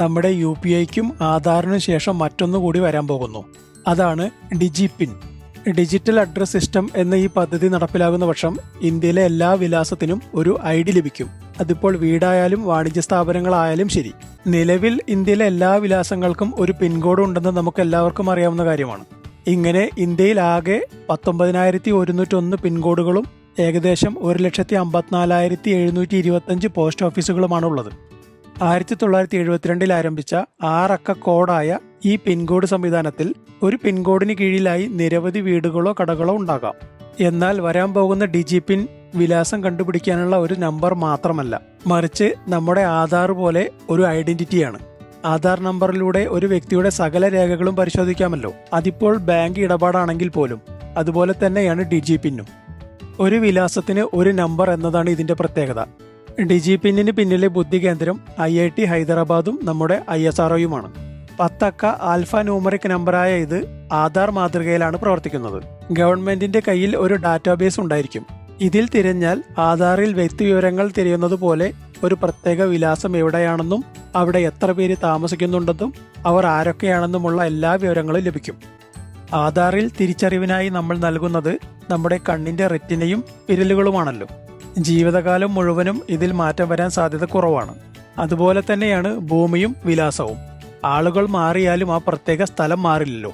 നമ്മുടെ UPIക്കും ആധാറിനും ശേഷം മറ്റൊന്നുകൂടി വരാൻ പോകുന്നു. അതാണ് ഡിജിപിൻ. ഡിജിറ്റൽ അഡ്രസ് സിസ്റ്റം എന്ന ഈ പദ്ധതി നടപ്പിലാകുന്ന പക്ഷം ഇന്ത്യയിലെ എല്ലാ വിലാസത്തിനും ഒരു ID ലഭിക്കും. അതിപ്പോൾ വീടായാലും വാണിജ്യ സ്ഥാപനങ്ങളായാലും ശരി. നിലവിൽ ഇന്ത്യയിലെ എല്ലാ വിലാസങ്ങൾക്കും ഒരു പിൻകോഡ് ഉണ്ടെന്ന് നമുക്ക് എല്ലാവർക്കും അറിയാവുന്ന കാര്യമാണ്. ഇങ്ങനെ ഇന്ത്യയിൽ ആകെ 19,101 പിൻകോഡുകളും ഏകദേശം 1,54,725 പോസ്റ്റ് ഓഫീസുകളുമാണുള്ളത്. 1972 ആരംഭിച്ച 6 അക്ക കോഡായ ഈ പിൻകോഡ് സംവിധാനത്തിൽ ഒരു പിൻകോഡിന് കീഴിലായി നിരവധി വീടുകളോ കടകളോ ഉണ്ടാകാം. എന്നാൽ വരാൻ പോകുന്ന ഡിജിപിൻ വിലാസം കണ്ടുപിടിക്കാനുള്ള ഒരു നമ്പർ മാത്രമല്ല, മറിച്ച് നമ്മുടെ ആധാർ പോലെ ഒരു ഐഡന്റിറ്റിയാണ്. ആധാർ നമ്പറിലൂടെ ഒരു വ്യക്തിയുടെ സകല രേഖകളും പരിശോധിക്കാമല്ലോ. അതിപ്പോൾ ബാങ്ക് ഇടപാടാണെങ്കിൽ പോലും. അതുപോലെ തന്നെയാണ് ഡിജിപിന്നും. ഒരു വിലാസത്തിന് ഒരു നമ്പർ എന്നതാണ് ഇതിന്റെ പ്രത്യേകത. ഡിജിപിന്നിന് പിന്നിലെ ബുദ്ധികേന്ദ്രം IIT ഹൈദരാബാദും നമ്മുടെ ISROയുമാണ്. 10 അക്ക ആൽഫ ന്യൂമറിക് നമ്പറായ ഇത് ആധാർ മാതൃകയിലാണ് പ്രവർത്തിക്കുന്നത്. ഗവൺമെന്റിന്റെ കയ്യിൽ ഒരു ഡാറ്റാബേസ് ഉണ്ടായിരിക്കും. ഇതിൽ തിരഞ്ഞാൽ ആധാറിൽ വ്യക്തിവിവരങ്ങൾ തിരയുന്നത് പോലെ ഒരു പ്രത്യേക വിലാസം എവിടെയാണെന്നും അവിടെ എത്ര പേര് താമസിക്കുന്നുണ്ടെന്നും അവർ ആരൊക്കെയാണെന്നുമുള്ള എല്ലാ വിവരങ്ങളും ലഭിക്കും. ആധാറിൽ തിരിച്ചറിവിനായി നമ്മൾ നൽകുന്നത് നമ്മുടെ കണ്ണിന്റെ റെറ്റിനയും വിരലുകളുമാണല്ലോ. ജീവിതകാലം മുഴുവനും ഇതിൽ മാറ്റം വരാൻ സാധ്യത കുറവാണ്. അതുപോലെ തന്നെയാണ് ഭൂമിയും വിലാസവും. ആളുകൾ മാറിയാലും ആ പ്രത്യേക സ്ഥലം മാറില്ലല്ലോ.